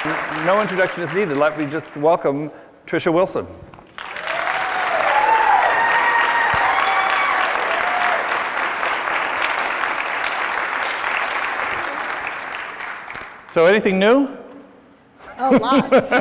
No introduction is needed. Let me just welcome Trisha Wilson. So anything new? Oh, lots.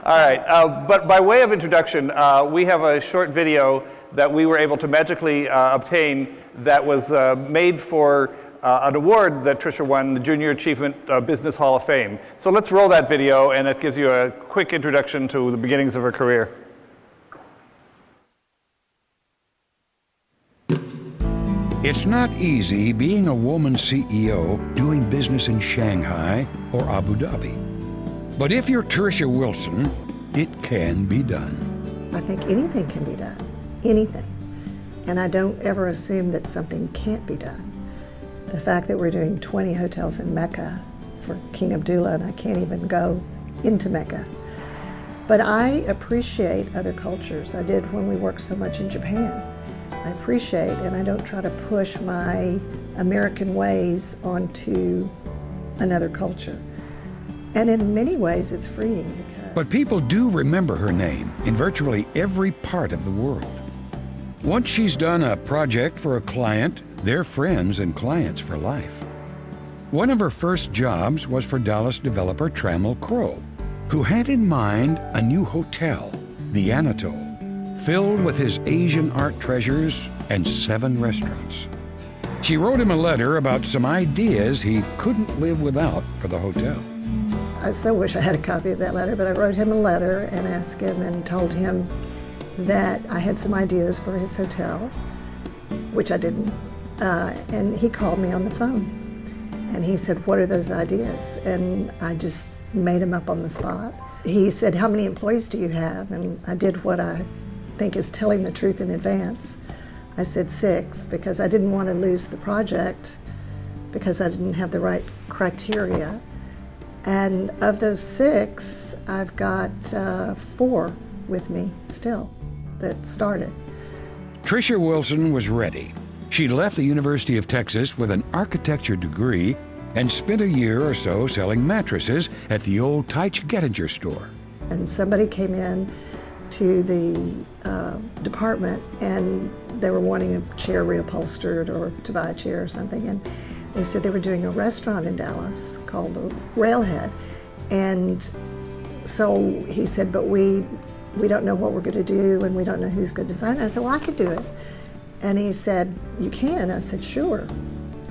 All right, but by way of introduction, we have a short video that we were able to magically obtain that was made for an award that Trisha won, the Junior Achievement Business Hall of Fame. So let's roll that video, and it gives you a quick introduction to the beginnings of her career. It's not easy being a woman CEO doing business in Shanghai or Abu Dhabi. But if you're Trisha Wilson, it can be done. I think anything can be done, anything. And I don't ever assume that something can't be done. The fact that we're doing 20 hotels in Mecca for King Abdullah, and I can't even go into Mecca. But I appreciate other cultures. I did when we worked so much in Japan. I appreciate, and I don't try to push my American ways onto another culture. And in many ways, it's freeing. But people do remember her name in virtually every part of the world. Once she's done a project for a client, they're friends and clients for life. One of her first jobs was for Dallas developer Trammell Crow, who had in mind a new hotel, the Anatole, filled with his Asian art treasures and 7 restaurants. She wrote him a letter about some ideas he couldn't live without for the hotel. I so wish I had a copy of that letter, but I wrote him a letter and asked him and told him that I had some ideas for his hotel, which I didn't. And he called me on the phone and he said, "What are those ideas?" And I just made them up on the spot. He said, "How many employees do you have?" And I did what I think is telling the truth in advance. I said 6 because I didn't want to lose the project because I didn't have the right criteria. And of those 6, I've got 4 with me still that started. Trisha Wilson was ready. She left the University of Texas with an architecture degree and spent a year or so selling mattresses at the old Teich Gettinger store. And somebody came in to the department and they were wanting a chair reupholstered or to buy a chair or something. And they said they were doing a restaurant in Dallas called the Railhead. And so he said, "But we don't know what we're going to do and we don't know who's going to design it." I said, "Well, I could do it." And he said, "You can?" I said, "Sure."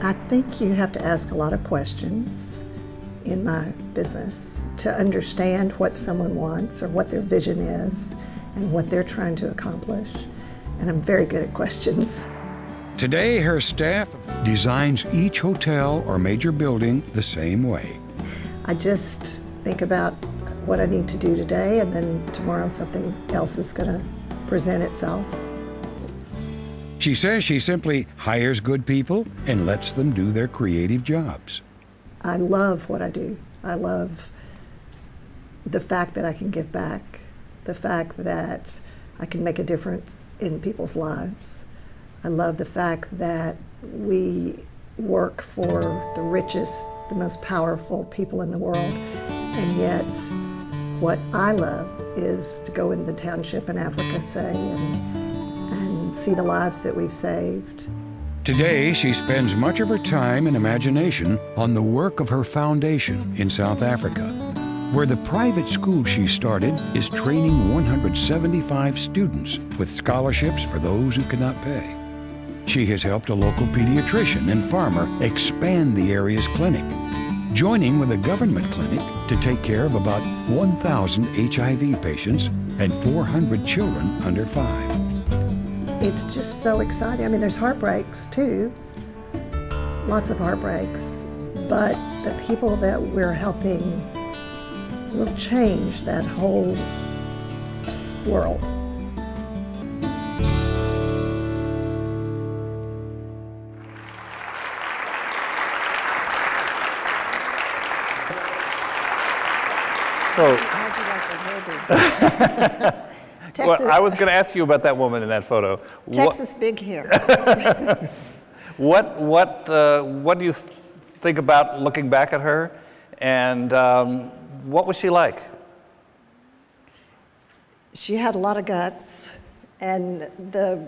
I think you have to ask a lot of questions in my business to understand what someone wants or what their vision is and what they're trying to accomplish. And I'm very good at questions. Today, her staff designs each hotel or major building the same way. I just think about what I need to do today, and then tomorrow something else is going to present itself. She says she simply hires good people and lets them do their creative jobs. I love what I do. I love the fact that I can give back, the fact that I can make a difference in people's lives. I love the fact that we work for the richest, the most powerful people in the world, and yet what I love is to go in the township in Africa, say, and see the lives that we've saved. Today, she spends much of her time and imagination on the work of her foundation in South Africa, where the private school she started is training 175 students with scholarships for those who cannot pay. She has helped a local pediatrician and farmer expand the area's clinic, joining with a government clinic to take care of about 1,000 HIV patients and 400 children under 5. It's just so exciting. I mean, there's heartbreaks too, lots of heartbreaks, but the people that we're helping will change that whole world. So, how'd you like the hairdo? well, I was going to ask you about that woman in that photo. Texas big hair. What do you think about looking back at her And what was she like? She had a lot of guts, and the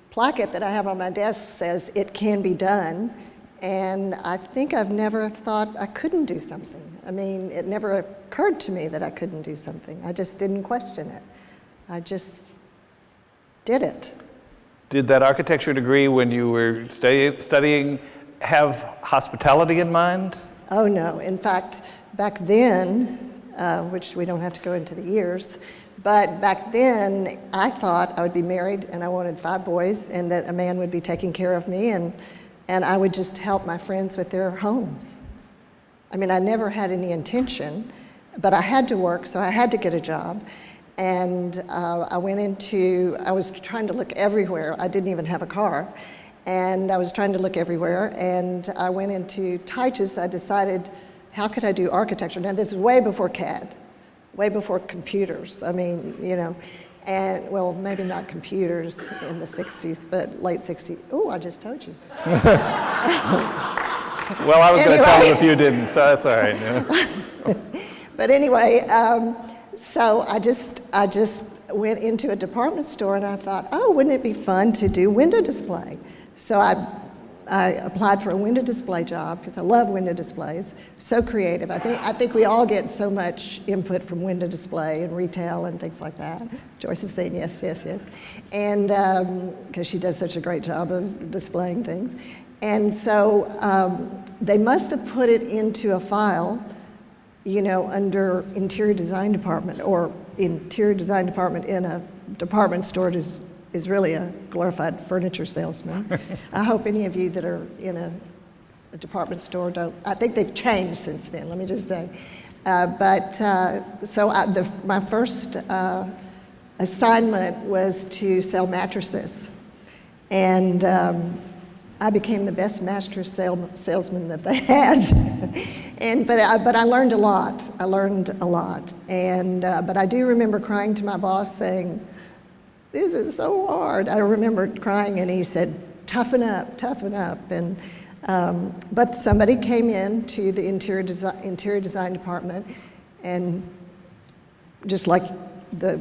placket that I have on my desk says, "It can be done," and I think I've never thought I couldn't do something. I mean, it never occurred to me that I couldn't do something. I just didn't question it. I just did it. Did that architecture degree, when you were studying, have hospitality in mind? Oh no, in fact, back then, which we don't have to go into the years, but back then I thought I would be married and I wanted 5 boys and that a man would be taking care of me and I would just help my friends with their homes. I mean, I never had any intention, but I had to work, so I had to get a job. And I was trying to look everywhere. I didn't even have a car. And I was trying to look everywhere, and I went into Tychus. I decided, how could I do architecture? Now, this is way before CAD, way before computers. I mean, you know, and well, maybe not computers in the 60s, but late 60s. Oh, I just told you. Well, I was going to tell them if you didn't, so that's all right. Yeah. But anyway, so I just went into a department store and I thought, oh, wouldn't it be fun to do window display? So I applied for a window display job because I love window displays. So creative. I think we all get so much input from window display and retail and things like that. Joyce is saying yes, yes, yes. And because she does such a great job of displaying things. And so they must have put it into a file, you know, under interior design department, or interior design department in a department store is really a glorified furniture salesman. I hope any of you that are in a department store don't. I think they've changed since then, let me just say. My first assignment was to sell mattresses. And I became the best mattress salesman that they had. But I learned a lot. But I do remember crying to my boss saying, "This is so hard." I remember crying, and he said, toughen up. And but somebody came in to the interior design department, and just like the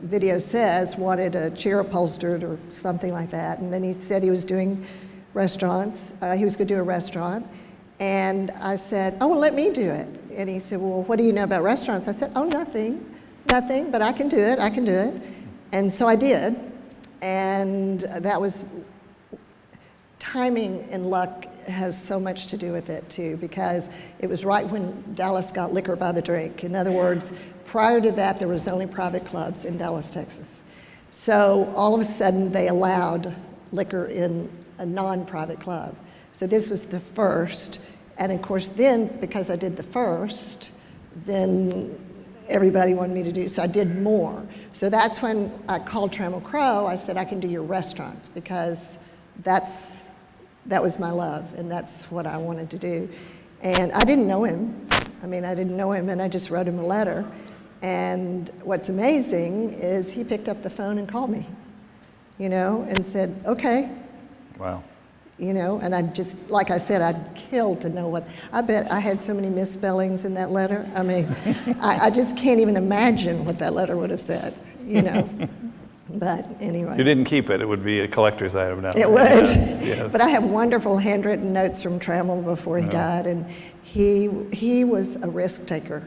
video says, wanted a chair upholstered or something like that. And then he said he was doing restaurants. He was going to do a restaurant. And I said, "Oh, well, let me do it." And he said, "Well, what do you know about restaurants?" I said, "Oh, nothing, but I can do it. And so I did. And that was, timing and luck has so much to do with it too, because it was right when Dallas got liquor by the drink. In other words, prior to that, there was only private clubs in Dallas, Texas. So all of a sudden, they allowed liquor in a non-private club. So this was the first. And of course, then, because I did the first, then everybody wanted me to do, so I did more. So that's when I called Trammell Crow. I said, I can do your restaurants, because that was my love, and that's what I wanted to do. And I didn't know him. And I just wrote him a letter. And what's amazing is he picked up the phone and called me, you know, and said, okay. Wow. You know, and I just, like I said, I'd kill to know what, I bet I had so many misspellings in that letter. I mean, I just can't even imagine what that letter would have said, you know. But anyway. You didn't keep it. It would be a collector's item now. It would. Yes. But I have wonderful handwritten notes from Trammell before he died, and he was a risk taker.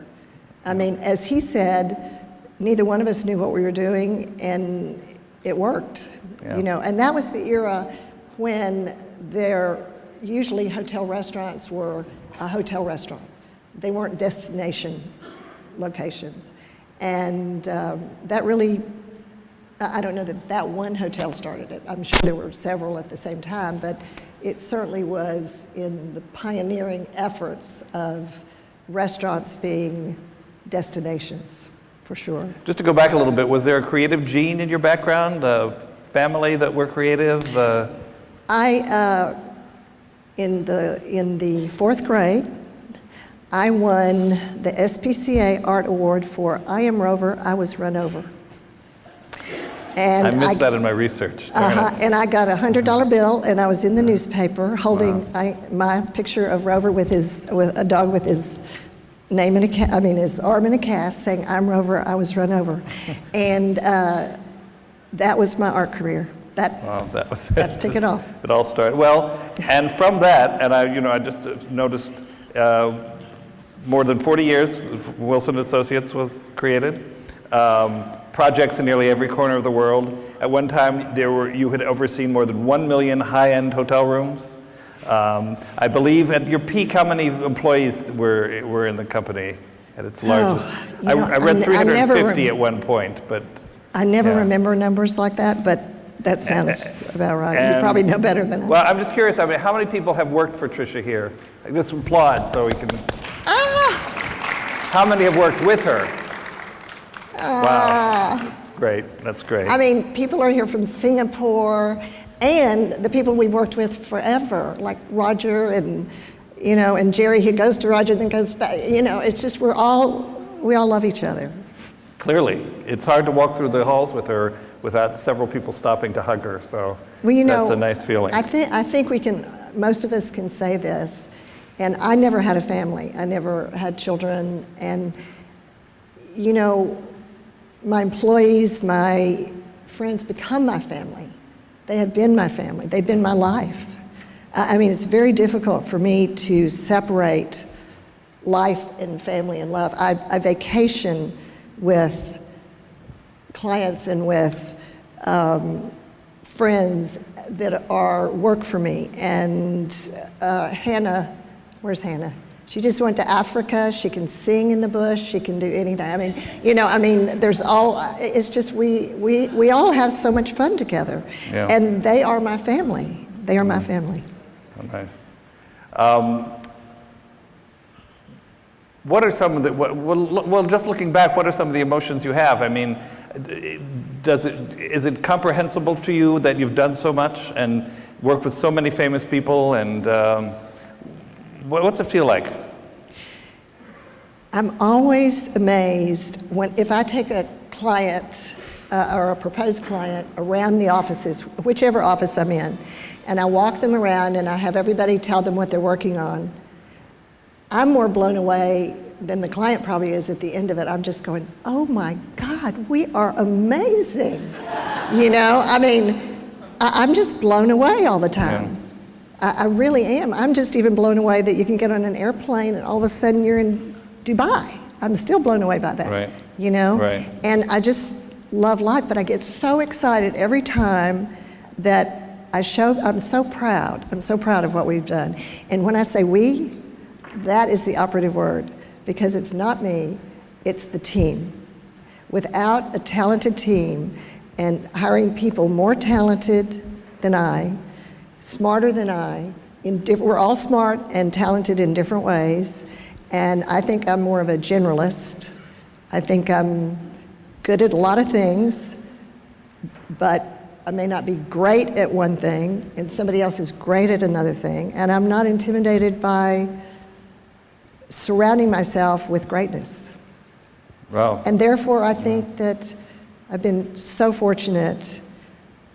I mean, as he said, neither one of us knew what we were doing, and it worked, you know. And that was the era when usually hotel restaurants were a hotel restaurant. They weren't destination locations. And that really, I don't know that one hotel started it. I'm sure there were several at the same time, but it certainly was in the pioneering efforts of restaurants being destinations, for sure. Just to go back a little bit, was there a creative gene in your background, a family that were creative? In the 4th grade, I won the SPCA Art Award for I Am Rover, I Was Run Over. And I missed that in my research. And I got a $100 bill, and I was in the newspaper holding my picture of Rover with a dog with his name in his arm in a cast, saying, "I'm Rover, I was run over," and that was my art career. That was it. That took it off. It all started well, and from that, and I just noticed more than 40 years Wilson Associates was created. Projects in nearly every corner of the world. At one time, you had overseen more than 1 million high-end hotel rooms. I believe at your peak, how many employees were in the company at its largest? I read 350 at one point, but I never remember numbers like that, but that sounds about right. You probably know better than I. Well, I'm just curious. I mean, how many people have worked for Trisha here? Just applaud so we can. How many have worked with her? Wow, that's great. That's great. I mean, people are here from Singapore, and the people we've worked with forever, like Roger and Jerry, who goes to Roger, then goes back. It's just we all love each other. Clearly, it's hard to walk through the halls with her without several people stopping to hug her. So that's a nice feeling. I think most of us can say this, and I never had a family. I never had children, and my employees, my friends become my family. They have been my family. They've been my life. I mean, it's very difficult for me to separate life and family and love. I vacation with clients and with friends that work for me. And Hannah, where's Hannah? She just went to Africa. She can sing in the bush. She can do anything. It's just we all have so much fun together. Yeah. And they are my family. They are my family. Oh, nice. What are some of the, well, just looking back, what are some of the emotions you have? I mean, is it comprehensible to you that you've done so much and worked with so many famous people, and what's it feel like? I'm always amazed if I take a client or a proposed client around the offices, whichever office I'm in, and I walk them around and I have everybody tell them what they're working on. I'm more blown away than the client probably is at the end of it. I'm just going, oh my God, we are amazing. I'm just blown away all the time. Yeah. I really am. I'm just even blown away that you can get on an airplane and all of a sudden you're in Dubai. I'm still blown away by that. Right. Right. And I just love life, but I get so excited every time that I'm so proud. I'm so proud of what we've done. And when I say we, that is the operative word, because it's not me, it's the team. Without a talented team and hiring people more talented than I, smarter than I, we're all smart and talented in different ways, and I think I'm more of a generalist. I think I'm good at a lot of things, but I may not be great at one thing, and somebody else is great at another thing, and I'm not intimidated by surrounding myself with greatness. Wow. And therefore, I think that I've been so fortunate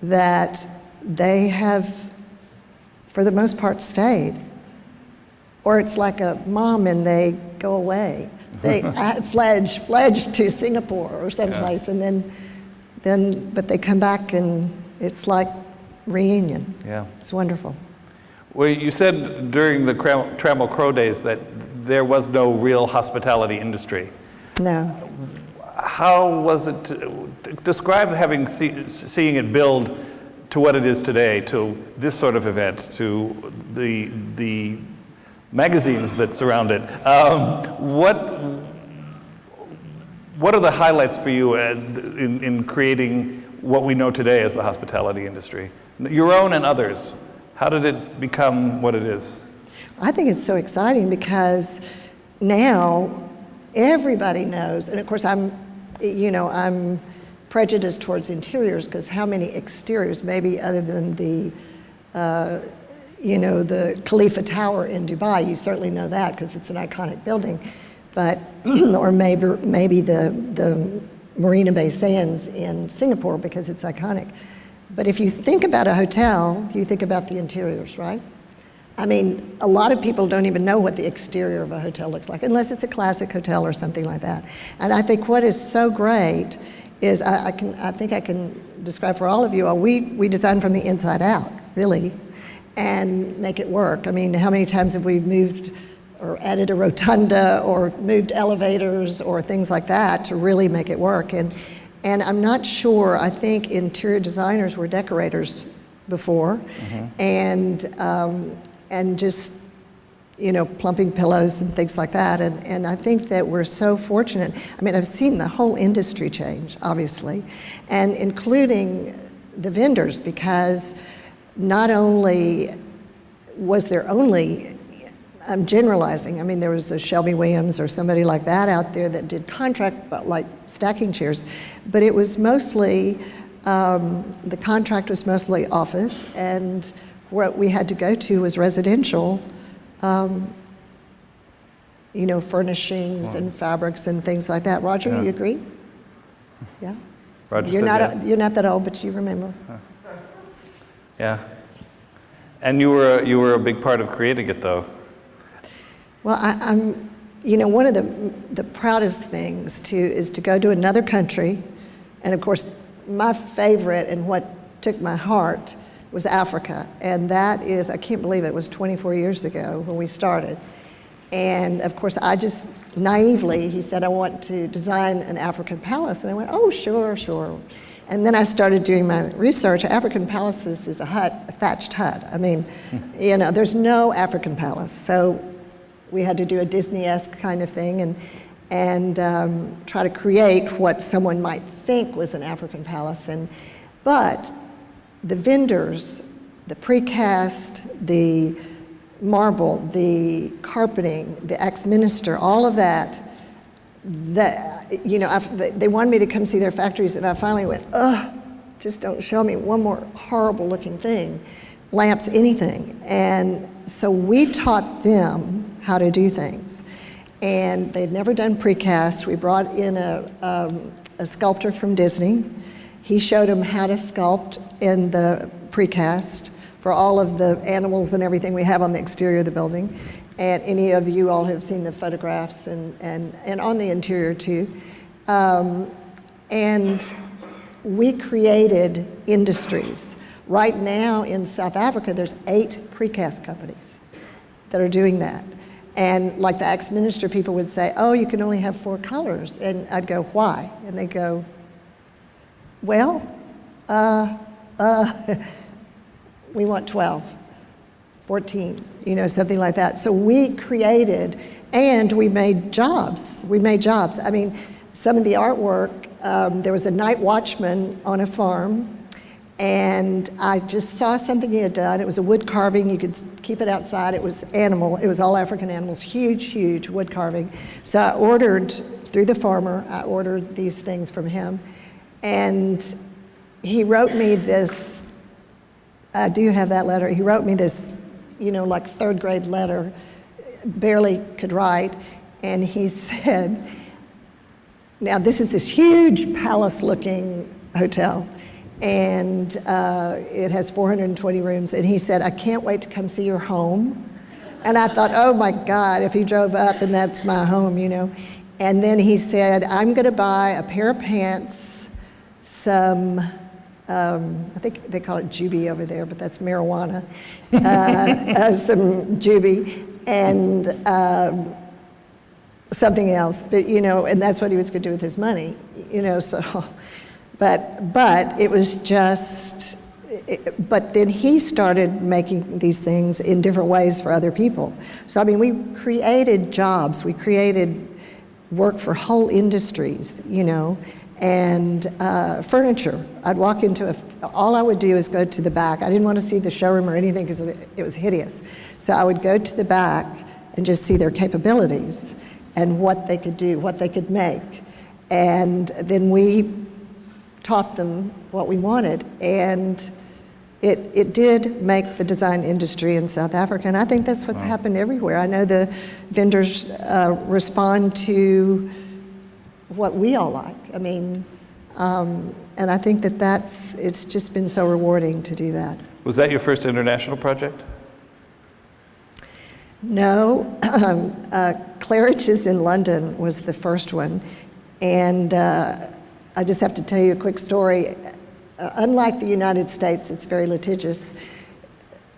that they have, for the most part, stayed. Or it's like a mom and they go away. They pledge to Singapore or someplace, and but they come back and it's like reunion. Yeah. It's wonderful. Well, you said during the Trammell Crow days that there was no real hospitality industry. No. How was it, describe seeing it build to what it is today, to this sort of event, to the magazines that surround it. What are the highlights for you in creating what we know today as the hospitality industry? Your own and others. How did it become what it is? I think it's so exciting because now everybody knows, and of course I'm prejudiced towards interiors because how many exteriors, maybe other than the Khalifa Tower in Dubai, you certainly know that because it's an iconic building, but or maybe the Marina Bay Sands in Singapore because it's iconic. But if you think about a hotel, you think about the interiors, right? I mean, a lot of people don't even know what the exterior of a hotel looks like, unless it's a classic hotel or something like that. And I think what is so great is, I think I can describe for all of you, we design from the inside out, really, and make it work. I mean, how many times have we moved or added a rotunda or moved elevators or things like that to really make it work? And I'm not sure, I think interior designers were decorators before, and just, you know, plumping pillows and things like that. And I think that we're so fortunate. I mean, I've seen the whole industry change, obviously, and including the vendors, because not only was there only, I'm generalizing, I mean, there was a Shelby Williams or somebody like that out there that did contract, but like stacking chairs, but it was mostly, the contract was mostly office, and what we had to go to was residential, you know, furnishings and fabrics and things like that. Roger, you agree? Yeah? Roger you're says not yes. You're not that old, but you remember. Yeah. And you were a big part of creating it, though. Well, I'm, you know, one of the proudest things is to go to another country, and of course, my favorite and what took my heart was Africa, and that is, I can't believe it was 24 years ago when we started. And of course, I just naively, he said, I want to design an African palace, and I went, oh, sure, sure. And then I started doing my research. African palaces is a hut, a thatched hut. I mean, you know, there's no African palace, so we had to do a Disney-esque kind of thing and try to create what someone might think was an African palace. But the vendors, the precast, the marble, the carpeting, the ex-minister, all of that, you know, they wanted me to come see their factories, and I finally went, ugh, just don't show me one more horrible looking thing, lamps, anything. And so we taught them how to do things. And they'd never done precast. We brought in a sculptor from Disney. He showed them how to sculpt in the precast for all of the animals and everything we have on the exterior of the building. And any of you all have seen the photographs and on the interior too. And we created industries. Right now in South Africa, there's 8 precast companies that are doing that. And like the ex-minister, people would say, oh, you can only have 4 colors. And I'd go, why? And they go, well, we want 12, 14, you know, something like that. So we created, and we made jobs. We made jobs. I mean, some of the artwork, there was a night watchman on a farm, and I just saw something he had done. It was a wood carving. You could keep it outside. It was animal. It was all African animals, huge, huge wood carving. So I ordered, through the farmer, I ordered these things from him. And he wrote me this, I do have that letter. He wrote me this, you know, like 3rd grade letter, barely could write. And he said, now this is this huge palace-looking hotel. And it has 420 rooms. And he said, I can't wait to come see your home. And I thought, oh my God, if he drove up and that's my home, you know. And then he said, I'm gonna buy a pair of pants, some, I think they call it jubie over there, but that's marijuana, some jubie, and something else. But, you know, and that's what he was gonna do with his money, you know, so. But it was just, but then he started making these things in different ways for other people. So, I mean, we created jobs, we created work for whole industries, you know, and furniture. I'd walk into all I would do is go to the back. I didn't want to see the showroom or anything because it was hideous. So I would go to the back and just see their capabilities and what they could do, what they could make. And then we taught them what we wanted, and it did make the design industry in South Africa, and I think that's what's happened everywhere. I know the vendors respond to what we all like. I mean, and I think that it's just been so rewarding to do that. Was that your first international project? No, Claridge's in London was the first one, and I just have to tell you a quick story. Unlike the United States, it's very litigious.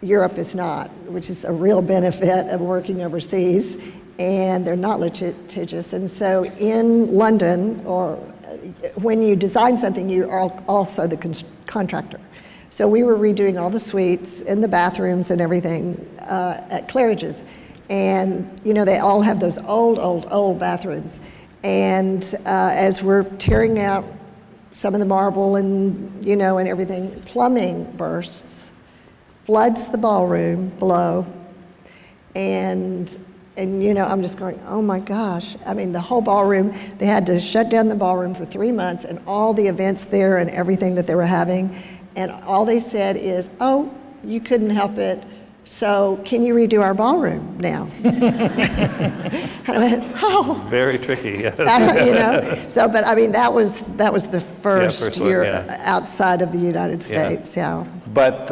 Europe is not, which is a real benefit of working overseas, and they're not litigious. And so in London, or when you design something, you are also the contractor. So we were redoing all the suites and the bathrooms and everything at Claridge's. And, you know, they all have those old bathrooms. And as we're tearing out some of the marble and, you know, and everything, plumbing bursts, floods the ballroom below. And you know, I'm just going, oh my gosh. I mean, the whole ballroom, they had to shut down the ballroom for 3 months and all the events there and everything that they were having. And all they said is, oh, you couldn't help it, so can you redo our ballroom now? And I went, oh. Very tricky, yes. You know, so, but I mean, that was the first one, year yeah. outside of the United States, yeah. But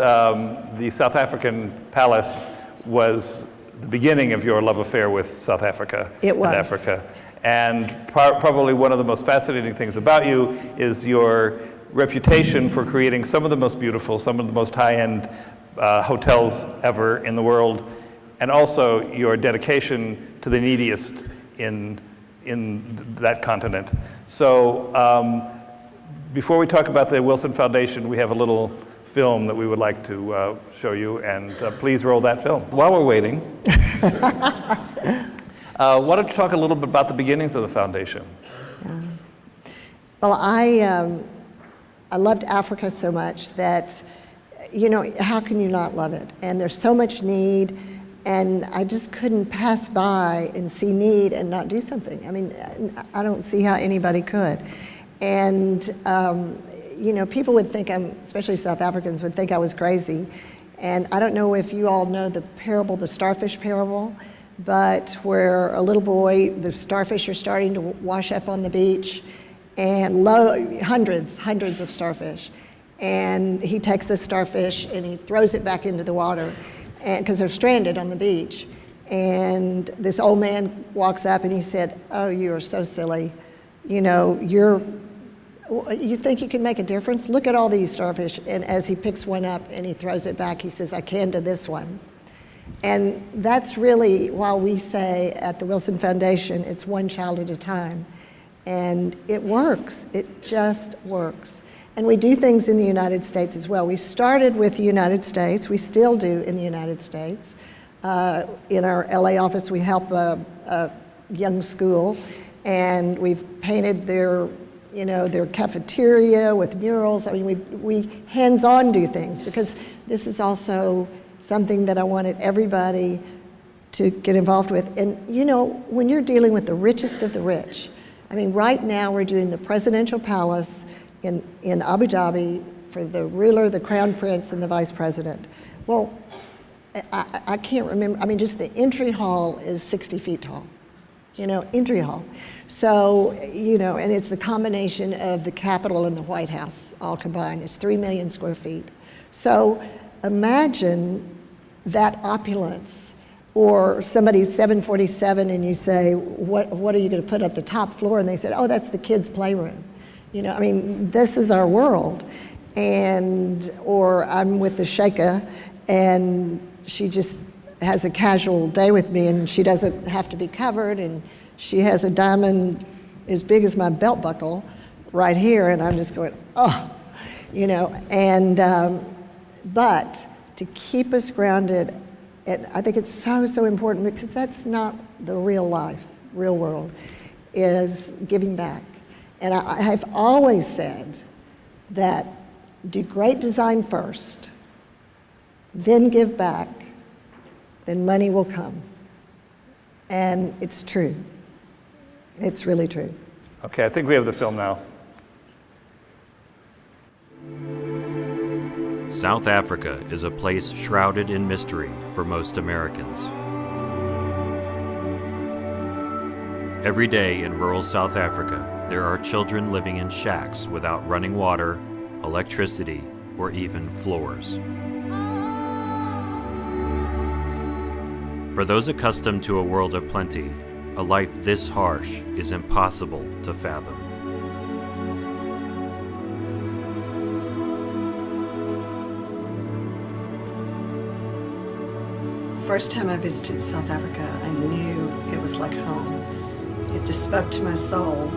the South African palace was the beginning of your love affair with South Africa. It was. And Africa. And probably one of the most fascinating things about you is your reputation for creating some of the most beautiful, some of the most high-end hotels ever in the world, and also your dedication to the neediest in that continent. So before we talk about the Wilson Foundation, we have a little film that we would like to show you, and please roll that film. While we're waiting, why don't you talk a little bit about the beginnings of the foundation? Well, I loved Africa so much that, you know, how can you not love it? And there's so much need, and I just couldn't pass by and see need and not do something. I mean, I don't see how anybody could. And, you know, people would think especially South Africans would think I was crazy. And I don't know if you all know the parable, the starfish parable, but where a little boy, the starfish are starting to wash up on the beach, and hundreds of starfish. And he takes the starfish and he throws it back into the water because they're stranded on the beach. And this old man walks up and he said, oh, you are so silly. You know, you think you can make a difference? Look at all these starfish. And as he picks one up and he throws it back, he says, I can to this one. And that's really why we say at the Wilson Foundation, it's one child at a time. And it works, it just works. And we do things in the United States as well. We started with the United States, we still do in the United States. In our LA office, we help a young school, and we've painted their cafeteria with murals. I mean, we hands-on do things, because this is also something that I wanted everybody to get involved with. And you know, when you're dealing with the richest of the rich, I mean, right now we're doing the presidential palace in Abu Dhabi for the ruler, the crown prince, and the vice president. Well, I can't remember, I mean, just the entry hall is 60 feet tall, you know, entry hall. So, you know, and it's the combination of the Capitol and the White House all combined. It's 3 million square feet. So imagine that opulence. Or somebody's 747 and you say, what are you going to put at the top floor? And they said, oh, that's the kids' playroom. You know, I mean, this is our world. Or I'm with the Sheikha and she just has a casual day with me and she doesn't have to be covered, and she has a diamond as big as my belt buckle right here, and I'm just going, oh, you know. And, but to keep us grounded, and I think it's so important, because that's not the real life, real world, is giving back. And I have always said that do great design first, then give back, then money will come. And it's true. It's really true. Okay, I think we have the film now. South Africa is a place shrouded in mystery for most Americans. Every day in rural South Africa, There are children living in shacks without running water, electricity, or even floors. For those accustomed to a world of plenty, a life this harsh is impossible to fathom. First time I visited South Africa, I knew it was like home. It just spoke to my soul.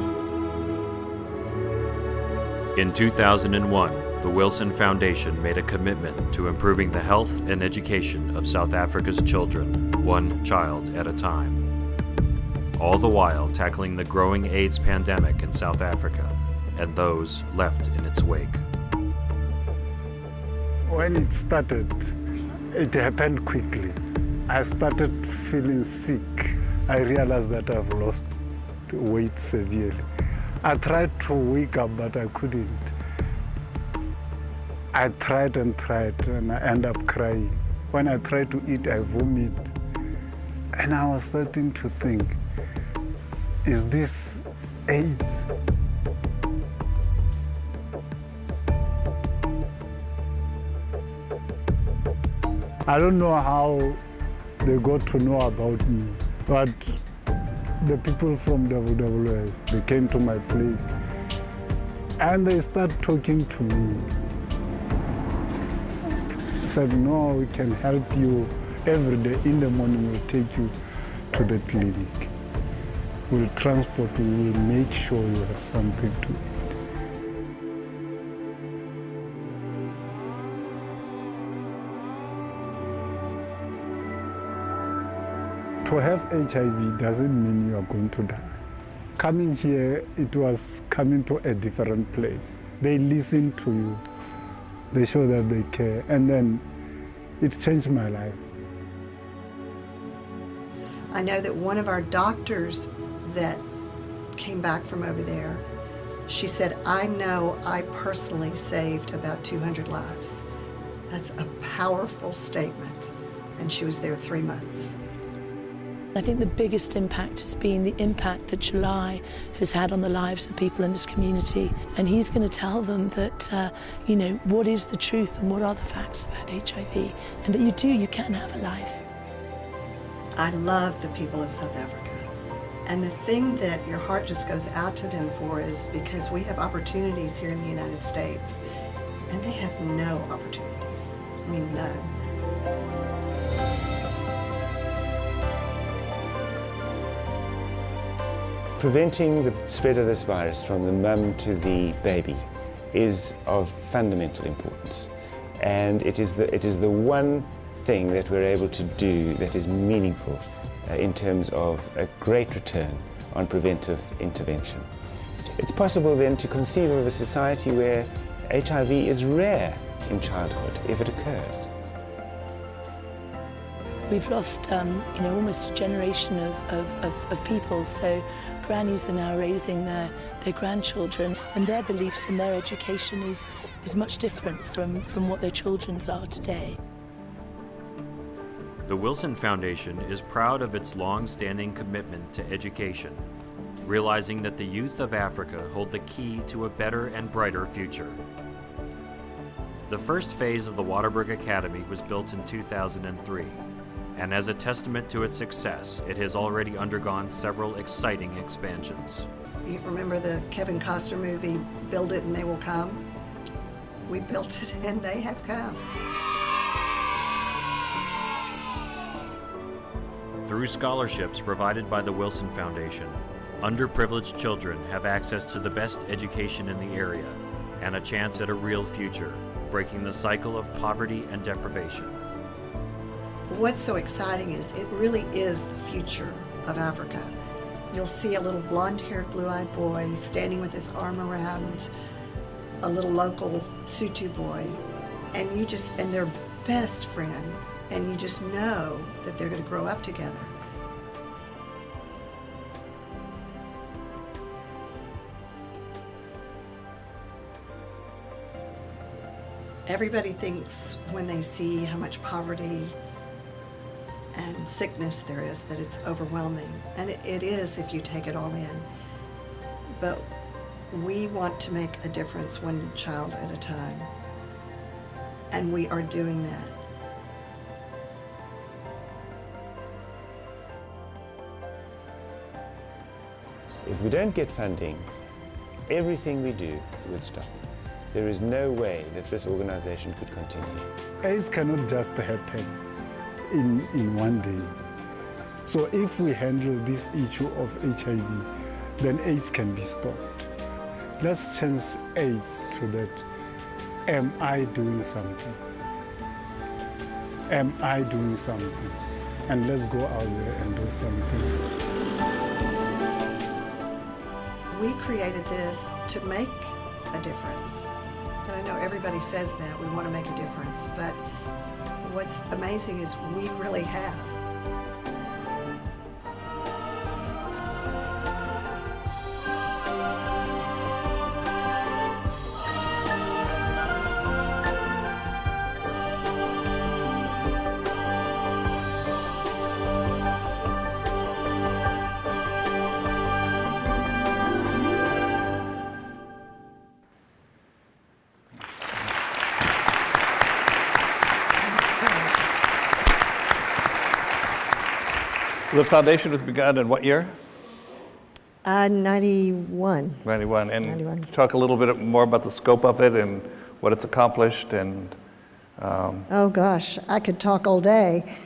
In 2001, the Wilson Foundation made a commitment to improving the health and education of South Africa's children, one child at a time. All the while tackling the growing AIDS pandemic in South Africa and those left in its wake. When it started, it happened quickly. I started feeling sick. I realized that I've lost weight severely. I tried to wake up, but I couldn't. I tried and I end up crying. When I try to eat, I vomit. And I was starting to think, is this AIDS? I don't know how they got to know about me, but the people from WWS, they came to my place and they started talking to me. Said, no, we can help you every day. In the morning, we'll take you to the clinic. We'll transport you, we'll make sure you have something to eat. To have HIV doesn't mean you are going to die. Coming here, it was coming to a different place. They listen to you. They show that they care, and then it changed my life. I know that one of our doctors that came back from over there, she said, I know I personally saved about 200 lives. That's a powerful statement, and she was there 3 months. I think the biggest impact has been the impact that July has had on the lives of people in this community. And he's going to tell them that, what is the truth and what are the facts about HIV, and that you can have a life. I love the people of South Africa. And the thing that your heart just goes out to them for is because we have opportunities here in the United States, and they have no opportunities. I mean, none. Preventing the spread of this virus from the mum to the baby is of fundamental importance, and it is the one thing that we're able to do that is meaningful in terms of a great return on preventive intervention. It's possible then to conceive of a society where HIV is rare in childhood if it occurs. We've lost, almost a generation of people, so grannies are now raising their grandchildren, and their beliefs and their education is much different from what their children's are today. The Wilson Foundation is proud of its long-standing commitment to education, realizing that the youth of Africa hold the key to a better and brighter future. The first phase of the Waterberg Academy was built in 2003. And as a testament to its success, it has already undergone several exciting expansions. You remember the Kevin Costner movie, Build It and They Will Come? We built it and they have come. Through scholarships provided by the Wilson Foundation, underprivileged children have access to the best education in the area and a chance at a real future, breaking the cycle of poverty and deprivation. What's so exciting is it really is the future of Africa. You'll see a little blonde-haired, blue-eyed boy standing with his arm around a little local Sotho boy, and they're best friends, and you just know that they're going to grow up together. Everybody thinks when they see how much poverty and sickness there is that it's overwhelming, and it is if you take it all in. But We want to make a difference one child at a time, and we are doing that. If we don't get funding, everything we do would stop. There is no way that this organization could continue. AIDS cannot just happen in one day. So if we handle this issue of HIV, then AIDS can be stopped. Let's change AIDS to that. Am I doing something? Am I doing something? And let's go out there and do something. We created this to make a difference. And I know everybody says that, we want to make a difference, but what's amazing is we really have. The foundation was begun in what year? 91. 91. And 91. Talk a little bit more about the scope of it and what it's accomplished. And Oh gosh, I could talk all day.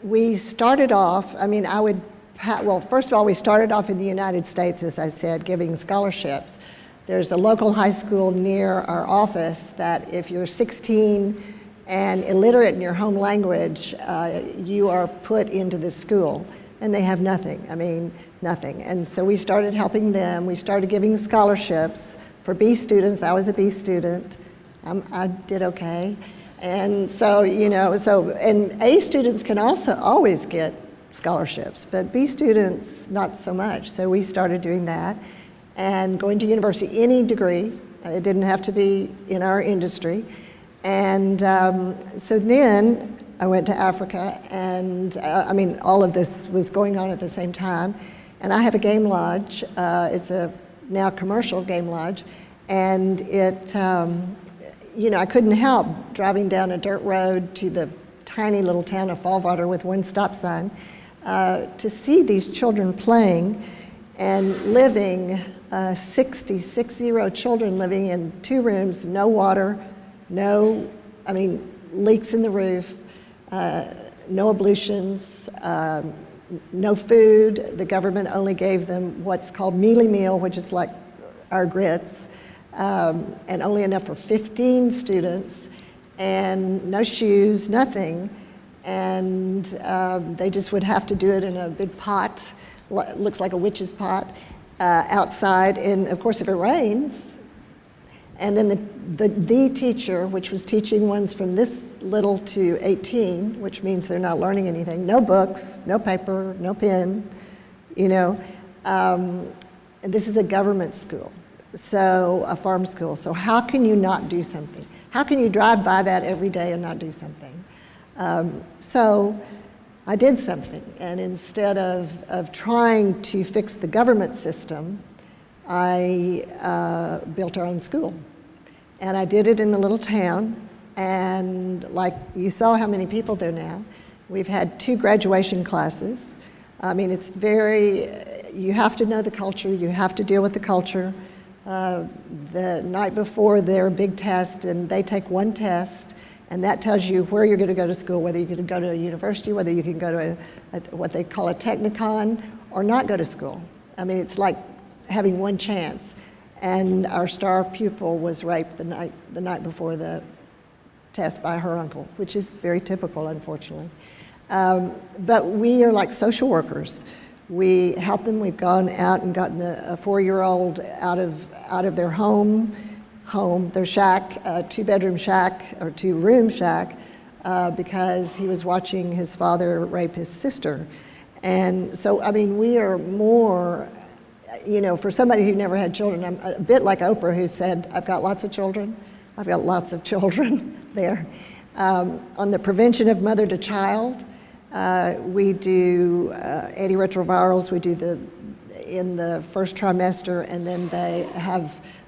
We started off, well, first of all, we started off in the United States, as I said, giving scholarships. There's a local high school near our office that if you're 16 and illiterate in your home language, you are put into this school, and they have nothing, nothing. And so we started helping them. We started giving scholarships for B students. I was a B student. I did okay. And so, and A students can also always get scholarships, but B students, not so much. So we started doing that and going to university, any degree. It didn't have to be in our industry. And so then I went to Africa, and all of this was going on at the same time. And I have a game lodge. It's a now commercial game lodge, and it, I couldn't help driving down a dirt road to the tiny little town of Fallwater with one stop sign to see these children playing and living, 60 children living in 2 rooms, no water, leaks in the roof, no ablutions, no food. The government only gave them what's called mealie meal, which is like our grits, and only enough for 15 students, and no shoes, nothing. And they just would have to do it in a big pot, looks like a witch's pot, outside. And of course, if it rains, and then the teacher, which was teaching ones from this little to 18, which means they're not learning anything, no books, no paper, no pen, and this is a government school, so a farm school. So how can you not do something? How can you drive by that every day and not do something? So I did something, and instead of trying to fix the government system, I built our own school. And I did it in the little town, and like you saw how many people there now. We've had 2 graduation classes. It's you have to know the culture, you have to deal with the culture. The night before their big test, and they take 1 test, and that tells you where you're going to go to school, whether you're going to go to a university, whether you can go to what they call a technicon, or not go to school. It's like having 1 chance. And our star pupil was raped the night before the test by her uncle, which is very typical, unfortunately. But we are like social workers. We help them. We've gone out and gotten a 4-year-old out of their home, their shack, a 2-bedroom shack or 2-room shack, because he was watching his father rape his sister. And so, we are more, for somebody who never had children, I'm a bit like Oprah, who said, I've got lots of children. I've got lots of children there. On the prevention of mother to child, we do antiretrovirals. We do in the first trimester, and then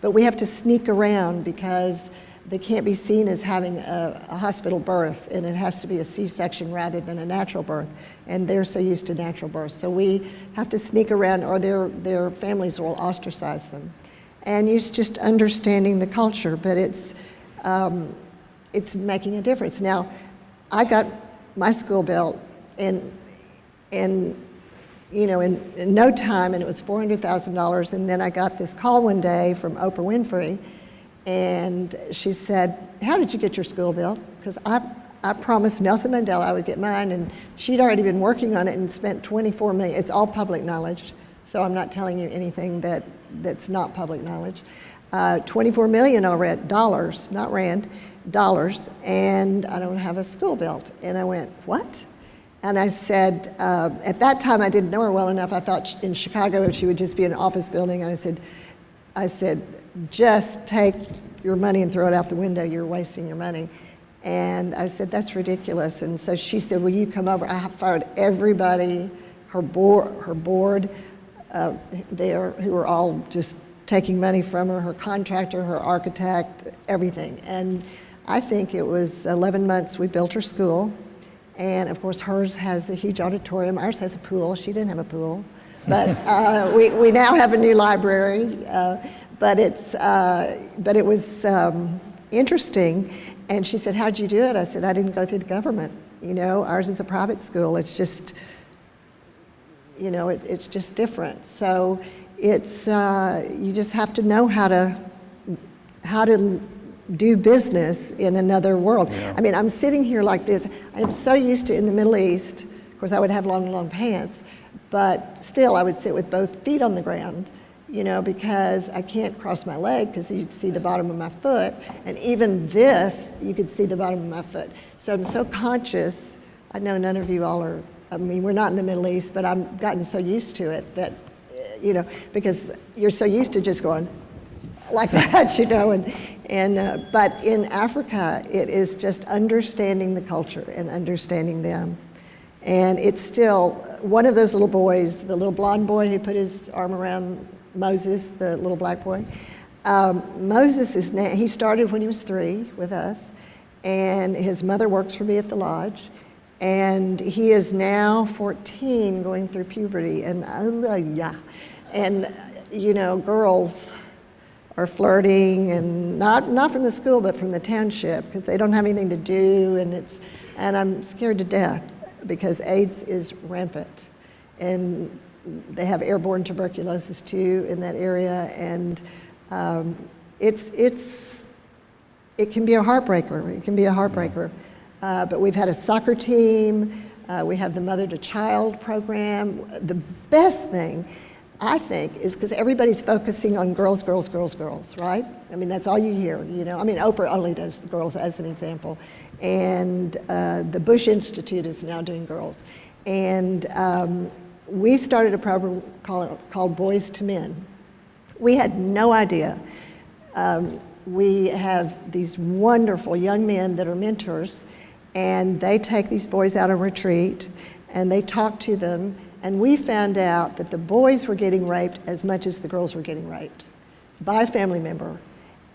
but we have to sneak around because they can't be seen as having a hospital birth, and it has to be a C-section rather than a natural birth. And they're so used to natural birth. So we have to sneak around, or their families will ostracize them. And it's just understanding the culture, but it's making a difference. Now, I got my school built in no time, and it was $400,000. And then I got this call one day from Oprah Winfrey, and she said, "How did you get your school built?" Because I promised Nelson Mandela I would get mine, and she'd already been working on it and spent $24 million. It's all public knowledge, so I'm not telling you anything that's not public knowledge. $24 million already, dollars, not rand, dollars, and I don't have a school built. And I went, "What?" And I said, at that time I didn't know her well enough. I thought in Chicago she would just be an office building. And I said, "Just take your money and throw it out the window. You're wasting your money." And I said, "That's ridiculous." And so she said, "Will you come over?" I fired everybody, her board there, who were all just taking money from her contractor, her architect, everything. And I think it was 11 months we built her school. And of course hers has a huge auditorium. Ours has a pool. She didn't have a pool. But we now have a new library. But it was interesting. And she said, "How'd you do it?" I said, "I didn't go through the government. Ours is a private school. It's just, it's just different." So it's, you just have to know how to do business in another world. Yeah. I mean, I'm sitting here like this. I'm so used to in the Middle East, of course I would have long pants, but still I would sit with both feet on the ground, because I can't cross my leg because you'd see the bottom of my foot. And even this, you could see the bottom of my foot. So I'm so conscious. I know none of you all are, we're not in the Middle East, but I've gotten so used to it that, because you're so used to just going like that, but in Africa, it is just understanding the culture and understanding them. And it's still, one of those little boys, the little blonde boy who put his arm around Moses, the little black boy, Moses is now, he started when he was 3 with us, and his mother works for me at the lodge, and he is now 14 going through puberty, and girls are flirting, and not from the school, but from the township, because they don't have anything to do, and I'm scared to death because AIDS is rampant, and they have airborne tuberculosis too in that area, and it can be a heartbreaker. It can be a heartbreaker, but we've had a soccer team. We have the mother-to-child program. The best thing, I think, is because everybody's focusing on girls, girls, girls, girls, right? I mean, that's all you hear, Oprah only does the girls as an example. And the Bush Institute is now doing girls. And we started a program called Boys to Men. We had no idea. We have these wonderful young men that are mentors, and they take these boys out on retreat, and they talk to them. And we found out that the boys were getting raped as much as the girls were getting raped by a family member.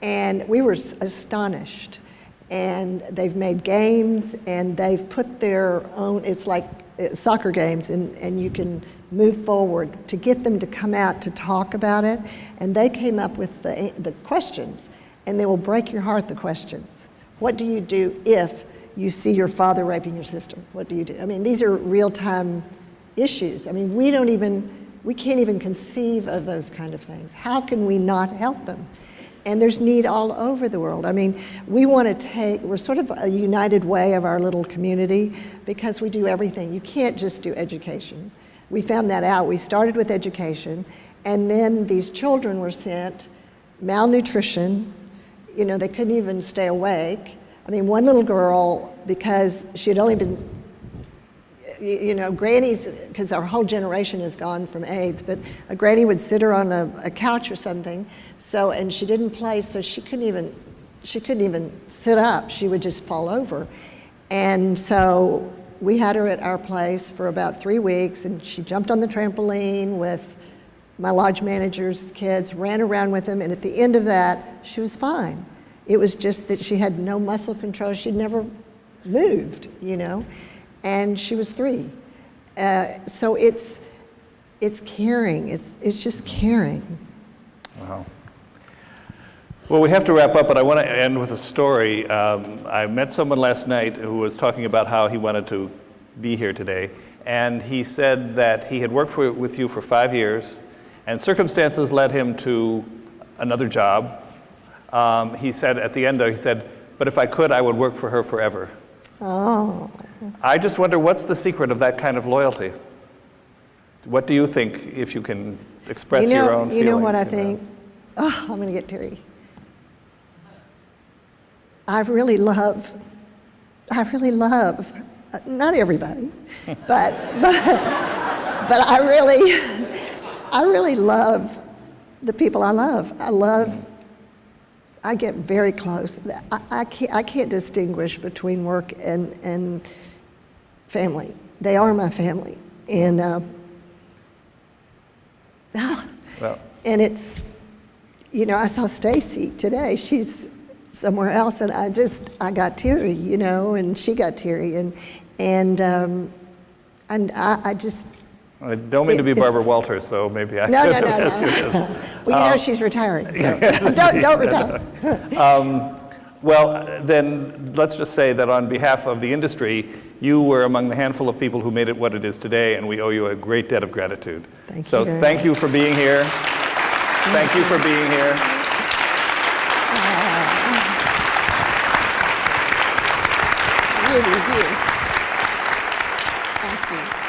And we were astonished. And they've made games, and they've put their own, it's like soccer games, and you can move forward to get them to come out to talk about it. And they came up with the questions, and they will break your heart, the questions. What do you do if you see your father raping your sister? What do you do? I mean, these are real-time issues. I mean, we can't even conceive of those kind of things. How can we not help them? And there's need all over the world. I mean, we're sort of a united way of our little community because we do everything. You can't just do education. We found that out. We started with education, and then these children were sent malnutrition. They couldn't even stay awake. I mean, one little girl, because she had only been grannies, because our whole generation has gone from AIDS, but a granny would sit her on a couch or something, and she didn't play, so she couldn't even sit up. She would just fall over. And so we had her at our place for about 3 weeks, and she jumped on the trampoline with my lodge manager's kids, ran around with him, and at the end of that, she was fine. It was just that she had no muscle control. She'd never moved, you know, and she was 3. So it's caring. It's just caring. Wow. Well, we have to wrap up, but I want to end with a story. I met someone last night who was talking about how he wanted to be here today, and he said that he had worked with you for 5 years, and circumstances led him to another job. He said at the end, though, he said, "But if I could, I would work for her forever." Oh. I just wonder, what's the secret of that kind of loyalty? What do you think, if you can express your own feelings? You know what I think? Oh, I'm going to get teary. I really love, not everybody, but I really love the people I love. I get very close. I can't distinguish between work and family. They are my family, and and it's, you know, I saw Stacy today. She's somewhere else, and I got teary, you know, and she got teary, and I just. I don't mean to be Barbara Walters, so maybe I No. could ask you this. Well, you know she's retiring, so don't retire. Well, then let's just say that on behalf of the industry, you were among the handful of people who made it what it is today, and we owe you a great debt of gratitude. Thank so you very thank much. you for being here. Thank you for being here. Really do. Thank you.